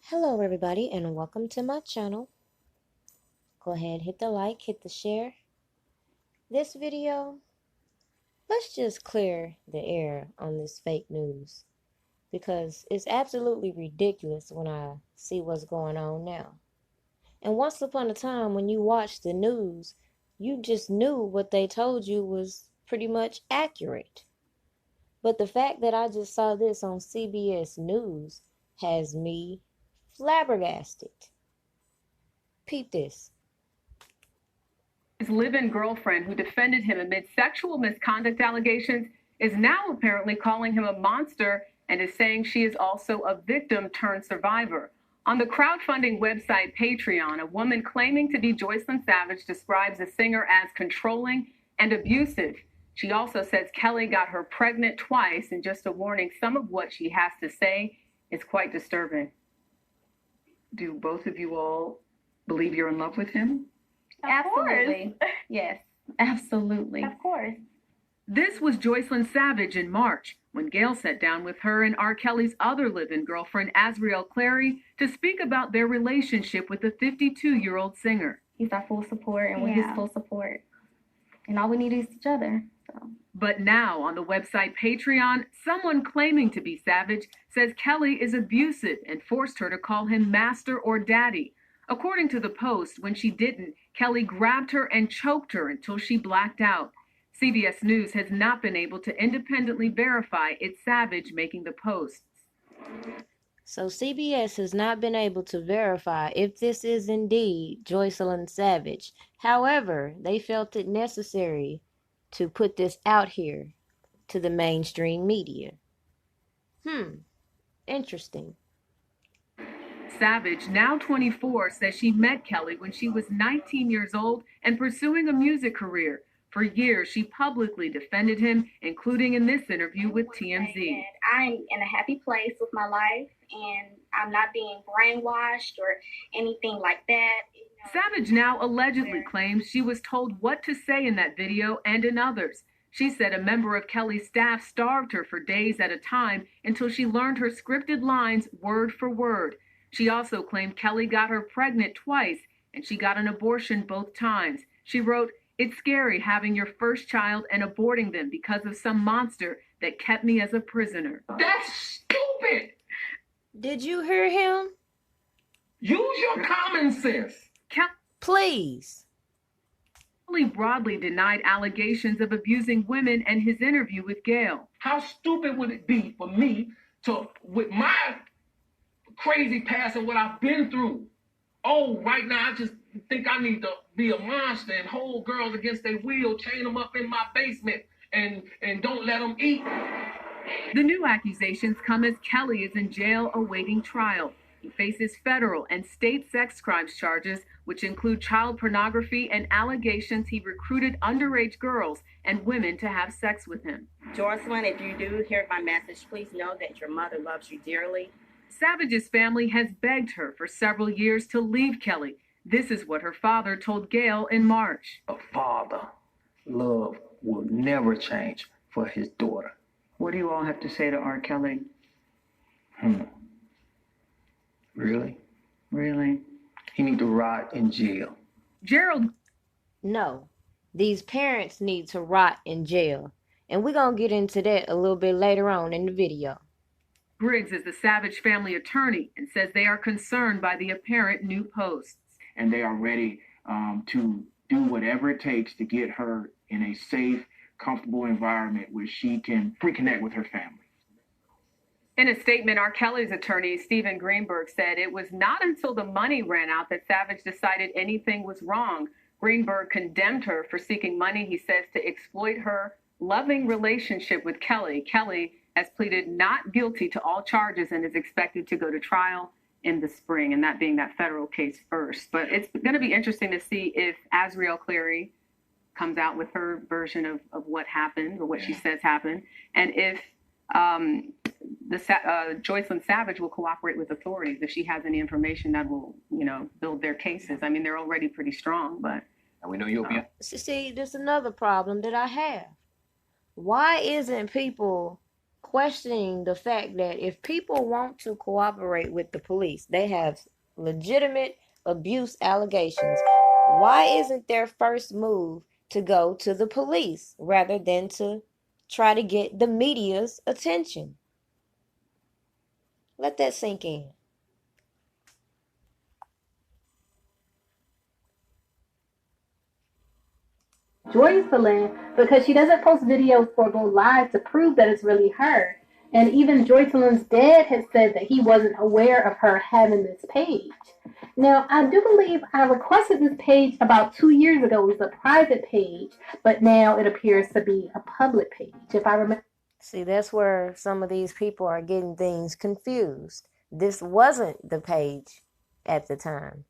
Hello everybody and welcome to my channel. Go ahead, hit the like, hit the share. This video, let's just clear the air on this fake news because it's absolutely ridiculous when I see what's going on now. And once upon a time when you watched the news, you just knew what they told you was pretty much accurate. But the fact that I just saw this on CBS News has me flabbergasted. Peep this. His live-in girlfriend, who defended him amid sexual misconduct allegations, is now apparently calling him a monster and is saying she is also a victim turned survivor. On the crowdfunding website Patreon, a woman claiming to be Joycelyn Savage describes the singer as controlling and abusive. She also says Kelly got her pregnant twice, and just a warning, some of what she has to say is quite disturbing. Do both of you all believe you're in love with him? Absolutely. Yes, absolutely. Of course. This was Joycelyn Savage in March, when Gail sat down with her and R. Kelly's other live-in girlfriend, Azriel Clary, to speak about their relationship with the 52-year-old singer. He's our full support, and we're his full support. And all we need is each other. So. But now, on the website Patreon, someone claiming to be Savage says Kelly is abusive and forced her to call him master or daddy. According to the post, when she didn't, Kelly grabbed her and choked her until she blacked out. CBS News has not been able to independently verify it's Savage making the posts. So CBS has not been able to verify if this is indeed Joycelyn Savage. However, they felt it necessary to put this out here to the mainstream media. Interesting. Savage, now 24, says she met Kelly when she was 19 years old and pursuing a music career. For years, she publicly defended him, including in this interview with TMZ. I'm in a happy place with my life, and I'm not being brainwashed or anything like that. Savage now allegedly claims she was told what to say in that video and in others. She said a member of Kelly's staff starved her for days at a time until she learned her scripted lines word for word. She also claimed Kelly got her pregnant twice, and she got an abortion both times. She wrote, "It's scary having your first child and aborting them because of some monster that kept me as a prisoner." That's stupid. Did you hear him? Use your common sense. Please. Kelly broadly denied allegations of abusing women in his interview with Gail. How stupid would it be for me to, with my crazy past and what I've been through, right now I just think I need to be a monster and hold girls against their will, chain them up in my basement, and don't let them eat. The new accusations come as Kelly is in jail awaiting trial. He faces federal and state sex crimes charges, which include child pornography and allegations he recruited underage girls and women to have sex with him. Joycelyn, if you do hear my message, please know that your mother loves you dearly. Savage's family has begged her for several years to leave Kelly. This is what her father told Gail in March. A father love will never change for his daughter. What do you all have to say to R. Kelly? Really? Really? He need to rot in jail. Gerald. No, these parents need to rot in jail. And we're going to get into that a little bit later on in the video. Briggs is the Savage family attorney and says they are concerned by the apparent new posts. And they are ready to do whatever it takes to get her in a safe, comfortable environment where she can reconnect with her family. In a statement, R. Kelly's attorney, Stephen Greenberg, said it was not until the money ran out that Savage decided anything was wrong. Greenberg condemned her for seeking money, he says, to exploit her loving relationship with Kelly. Kelly has pleaded not guilty to all charges and is expected to go to trial in the spring, and that being that federal case first. But it's going to be interesting to see if Azriel Clary comes out with her version of what happened or what she says happened, and if Joycelyn Savage will cooperate with authorities if she has any information that will, build their cases. I mean, they're already pretty strong, but. And we know you'll be. See, there's another problem that I have. Why isn't people questioning the fact that if people want to cooperate with the police, they have legitimate abuse allegations. Why isn't their first move to go to the police rather than to try to get the media's attention? Let that sink in. Joycelyn, because she doesn't post videos or go live to prove that it's really her. And even Joycelyn's dad has said that he wasn't aware of her having this page. Now, I do believe I requested this page about 2 years ago. It was a private page, but now it appears to be a public page, if I remember. See, that's where some of these people are getting things confused. This wasn't the page at the time.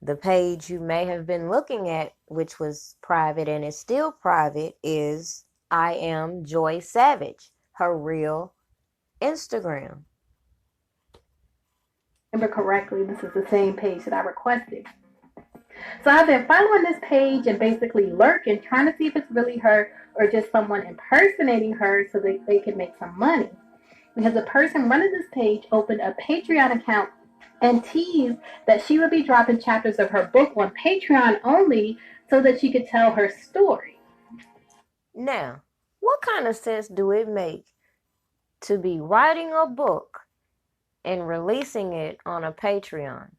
The page you may have been looking at, which was private and is still private, is I am Joy Savage, her real Instagram. Remember correctly, this is the same page that I requested. So I've been following this page and basically lurking, trying to see if it's really her or just someone impersonating her so that they can make some money. Because the person running this page opened a Patreon account and teased that she would be dropping chapters of her book on Patreon only so that she could tell her story. Now, what kind of sense do it make to be writing a book and releasing it on a Patreon?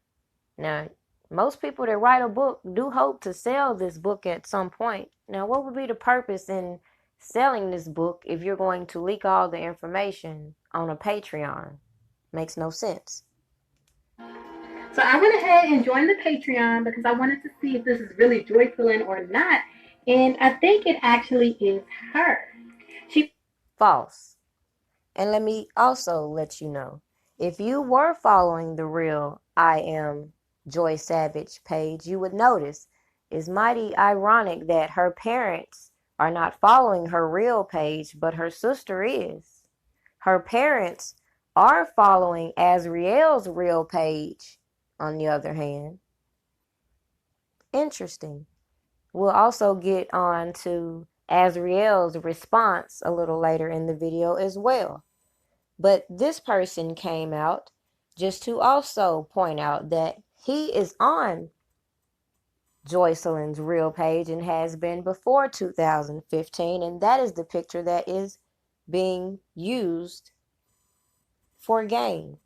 Now, most people that write a book do hope to sell this book at some point. Now, what would be the purpose in selling this book if you're going to leak all the information on a Patreon? Makes no sense. So I went ahead and joined the Patreon because I wanted to see if this is really Joycelyn or not. And I think it actually is her. False. And let me also let you know, if you were following the real I Am Joy Savage page, you would notice it's mighty ironic that her parents are not following her real page, but her sister is. Her parents are following Azriel's real page, on the other hand. Interesting. We'll also get on to Azriel's response a little later in the video as well. But this person came out just to also point out that he is on Joycelyn's real page and has been before 2015, and that is the picture that is being used for gain.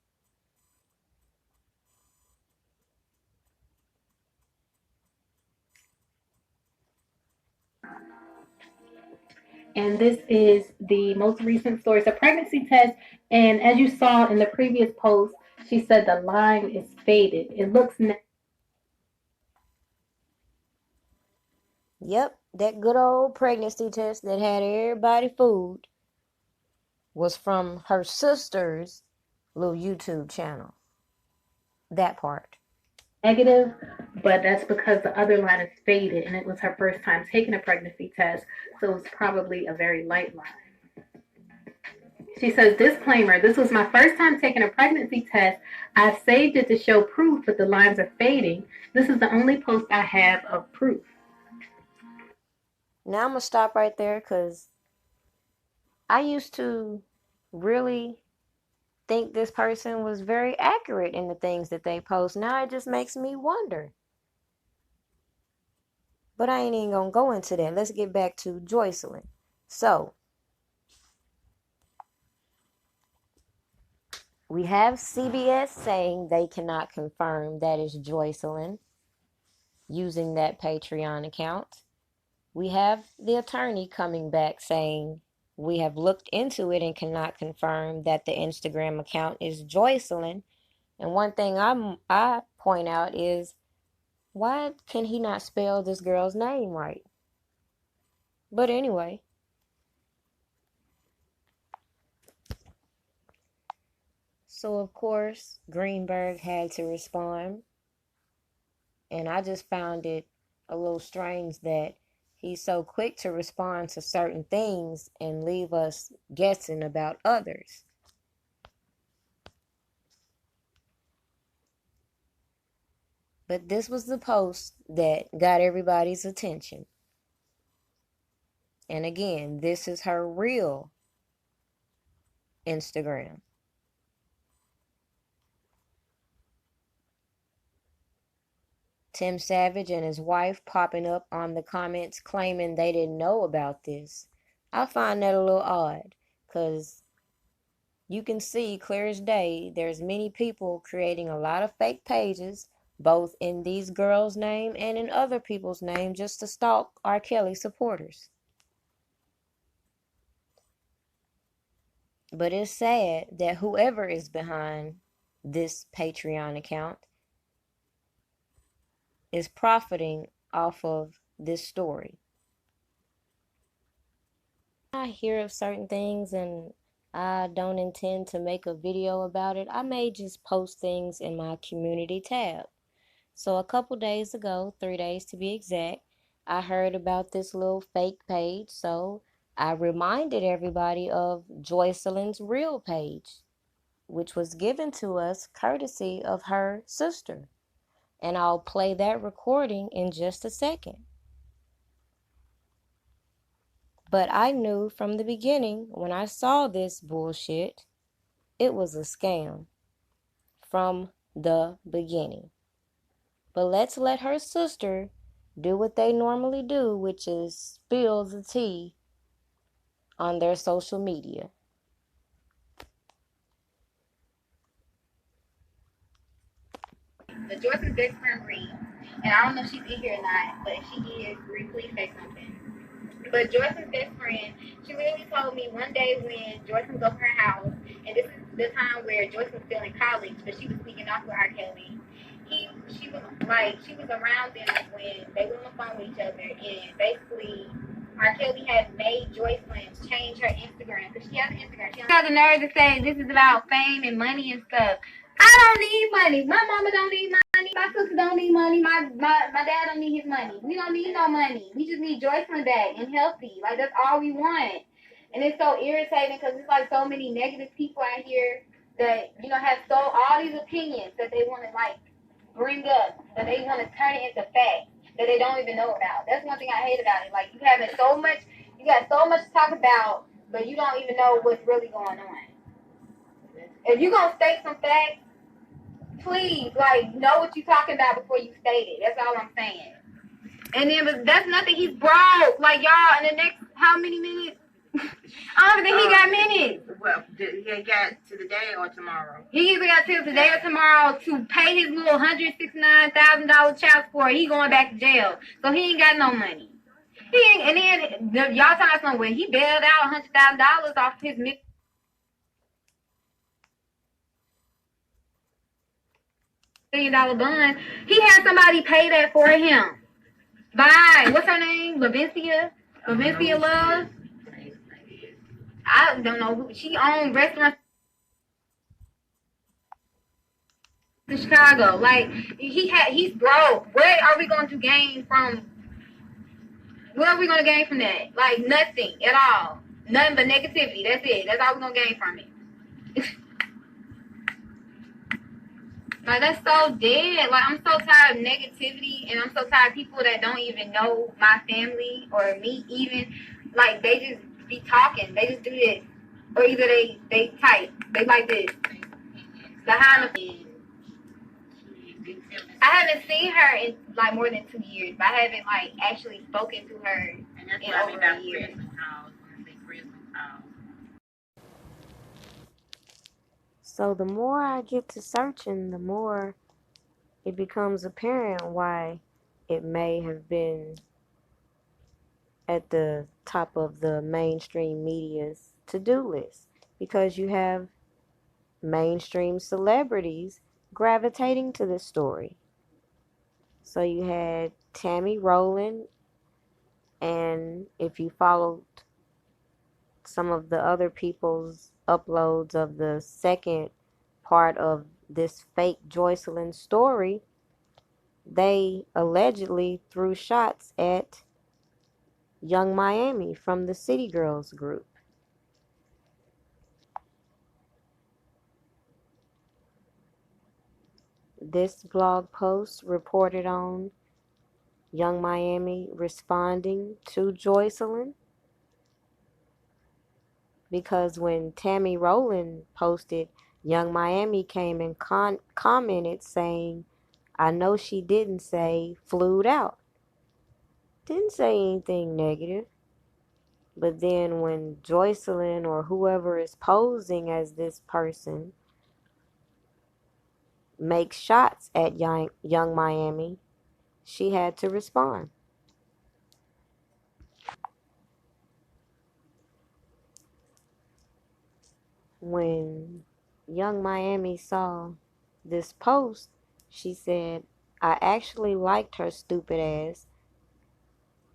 And this is the most recent story. It's a pregnancy test. And as you saw in the previous post, she said the line is faded. It looks... Yep, that good old pregnancy test that had everybody fooled was from her sister's little YouTube channel. That part. Negative, but that's because the other line is faded and it was her first time taking a pregnancy test, so it was probably a very light line. She says, disclaimer, this was my first time taking a pregnancy test. I saved it to show proof, but the lines are fading. This is the only post I have of proof. Now I'm going to stop right there because I used to really think this person was very accurate in the things that they post. Now it just makes me wonder. But I ain't even gonna go into that. Let's get back to Joycelyn. So we have CBS saying they cannot confirm that is Joycelyn using that Patreon account. We have the attorney coming back saying we have looked into it and cannot confirm that the Instagram account is Joycelyn. And one thing I point out is, why can he not spell this girl's name right? But anyway. So of course, Greenberg had to respond. And I just found it a little strange that he's so quick to respond to certain things and leave us guessing about others. But this was the post that got everybody's attention. And again, this is her real Instagram. Tim Savage and his wife popping up on the comments claiming they didn't know about this. I find that a little odd, because you can see clear as day there's many people creating a lot of fake pages, both in these girls' name and in other people's name, just to stalk R. Kelly supporters. But it's sad that whoever is behind this Patreon account is profiting off of this story. I hear of certain things and I don't intend to make a video about it. I may just post things in my community tab. So a couple days ago, 3 days to be exact, I heard about this little fake page. So I reminded everybody of Joycelyn's real page, which was given to us courtesy of her sister. And I'll play that recording in just a second. But I knew from the beginning, when I saw this bullshit, it was a scam. From the beginning. But let's let her sister do what they normally do, which is spill the tea on their social media. The Joycelyn's best friend Bree, and I don't know if she's in here or not, but if she is, Bree, please say something. But Joycelyn's best friend, she literally told me one day when Joycelyn was over her house, and this is the time where Joycelyn was still in college, but she was speaking off with R. Kelly. She was around them when they were on the phone with each other, and basically R. Kelly had made Joycelyn change her Instagram, because she has an Instagram. She has the nerve to say this is about fame and money and stuff. I don't need money. My mama don't need money. My sister don't need money. My dad don't need his money. We don't need no money. We just need Joycelyn back and healthy. Like, that's all we want. And it's so irritating because it's like so many negative people out here that, you know, have all these opinions that they want to, like, bring up, that they want to turn it into facts that they don't even know about. That's one thing I hate about it. Like, you got so much to talk about, but you don't even know what's really going on. If you're going to state some facts, please, like, know what you're talking about before you state it. That's all I'm saying. And then, but that's nothing. He's broke. Like, y'all, in the next, how many minutes? I don't think he got minutes. Well, he got to the day or tomorrow? He either got till today or tomorrow to pay his little $169,000 child support. He going back to jail. So he ain't got no money. And then, y'all talking about somewhere. He bailed out $100,000 off his $1 million bond. He had somebody pay that for him. Bye. What's her name? Lavencia Love. I don't know who. She owned restaurants in Chicago. Like, he's broke. What are we going to gain from? What are we going to gain from that? Like, nothing at all. Nothing but negativity. That's it. That's all we're going to gain from it. Like, that's so dead. Like, I'm so tired of negativity, and I'm so tired of people that don't even know my family or me even. Like, they just be talking. They just do this. Or either they type. They like this. Behind the... I haven't seen her in, like, more than 2 years. But I haven't, like, actually spoken to her in over a year. So the more I get to searching, the more it becomes apparent why it may have been at the top of the mainstream media's to-do list. Because you have mainstream celebrities gravitating to this story. So you had Tammy Rowland, and if you followed some of the other people's uploads of the second part of this fake Joycelyn story, they allegedly threw shots at Young Miami from the City Girls group. This blog post reported on Young Miami responding to Joycelyn. because when Tammy Rowland posted, Young Miami came and commented saying, I know she didn't say flued out. Didn't say anything negative. But then when Joycelyn or whoever is posing as this person makes shots at young Miami, she had to respond. When young Miami saw this post, she said, I actually liked her stupid ass.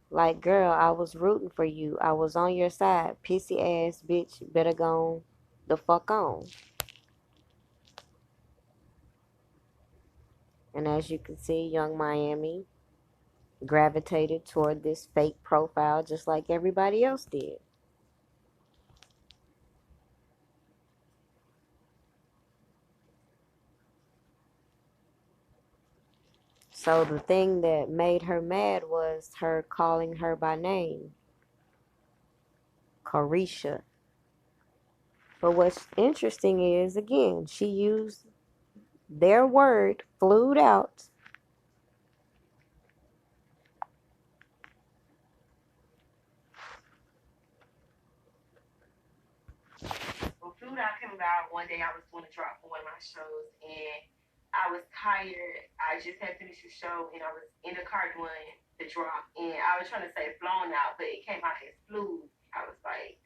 Like, girl, I was rooting for you. I was on your side. Pissy ass bitch, better go the fuck on. And as you can see, young Miami gravitated toward this fake profile just like everybody else did. So the thing that made her mad was her calling her by name, Carisha. But what's interesting is, again, she used their word, flued out. Well, fluid out came about one day. I was doing a drop for one of my shows, and I was tired. I just had finished the show, and I was in the car doing the drop, and I was trying to say flown out, but it came out as fluid. I was like,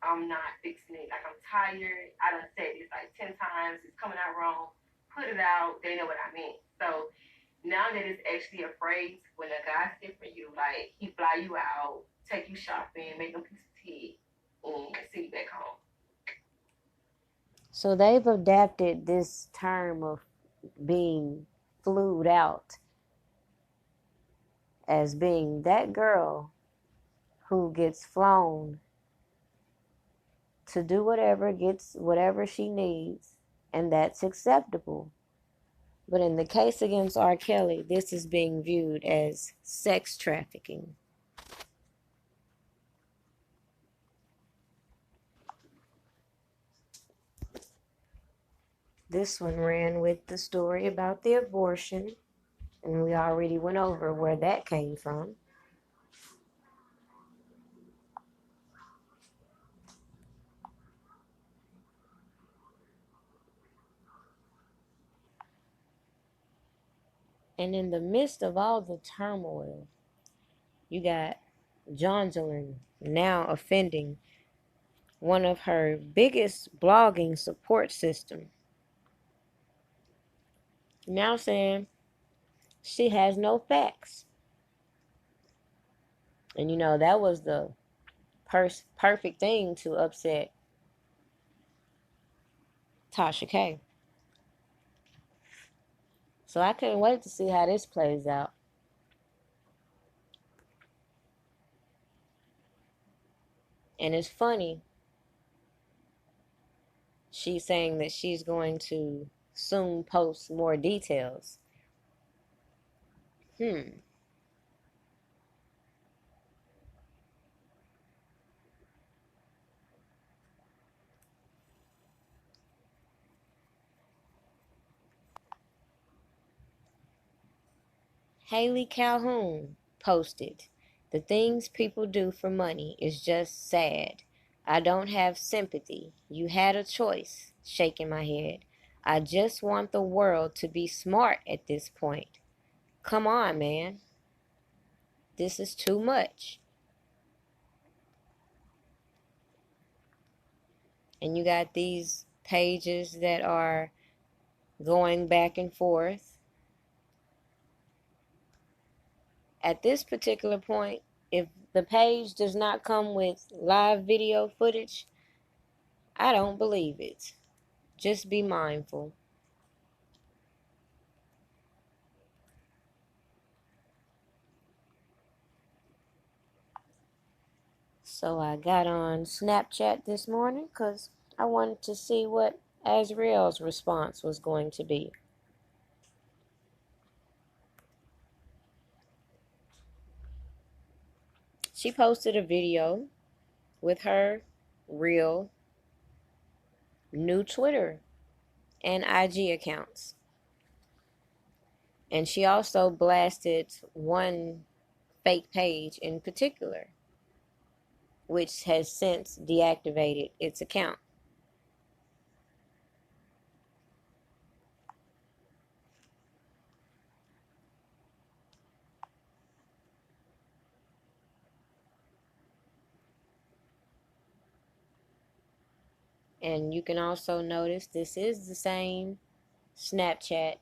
I'm not fixing it. Like, I'm tired. I done said this like 10 times. It's coming out wrong. Put it out. They know what I mean. So now that it's actually a phrase, when a guy's here for you, like, he fly you out, take you shopping, make them piece of tea, and send you back home. So they've adapted this term of being flued out as being that girl who gets flown to do whatever, gets whatever she needs, and that's acceptable. But in the case against R. Kelly, this is being viewed as sex trafficking. This one ran with the story about the abortion, and we already went over where that came from. And in the midst of all the turmoil, you got Joycelyn now offending one of her biggest blogging support system. Now saying she has no facts. And you know, that was the perfect thing to upset Tasha K. So I couldn't wait to see how this plays out. And it's funny, she's saying that she's going to soon post more details. Haley Calhoun posted, the things people do for money is just sad. I don't have sympathy. You had a choice. Shaking my head. I just want the world to be smart at this point. Come on, man. This is too much. And you got these pages that are going back and forth. At this particular point, if the page does not come with live video footage, I don't believe it. Just be mindful. So I got on Snapchat this morning because I wanted to see what Azriel's response was going to be. She posted a video with her real new Twitter and IG accounts. And she also blasted one fake page in particular, which has since deactivated its account. And you can also notice this is the same Snapchat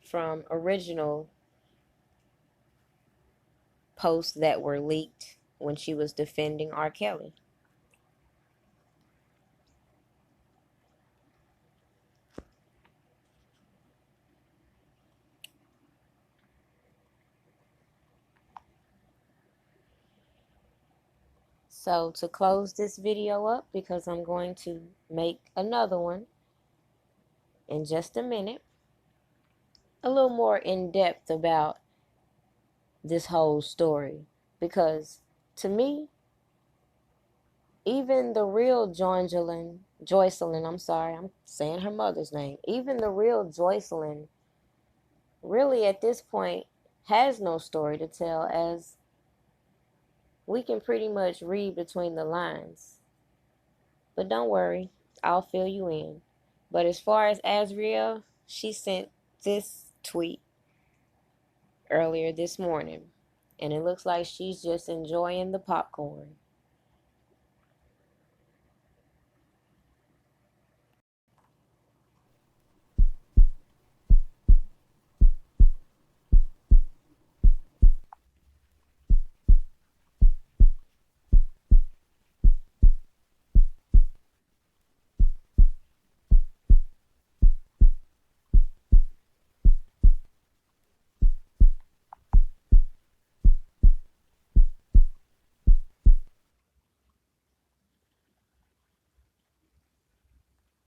from original posts that were leaked when she was defending R. Kelly. So to close this video up, because I'm going to make another one in just a minute, a little more in depth about this whole story, because to me, even the real Joycelyn, I'm saying her mother's name, even the real Joycelyn really at this point has no story to tell, as we can pretty much read between the lines. But don't worry, I'll fill you in. But as far as Azriel, she sent this tweet earlier this morning, and it looks like she's just enjoying the popcorn.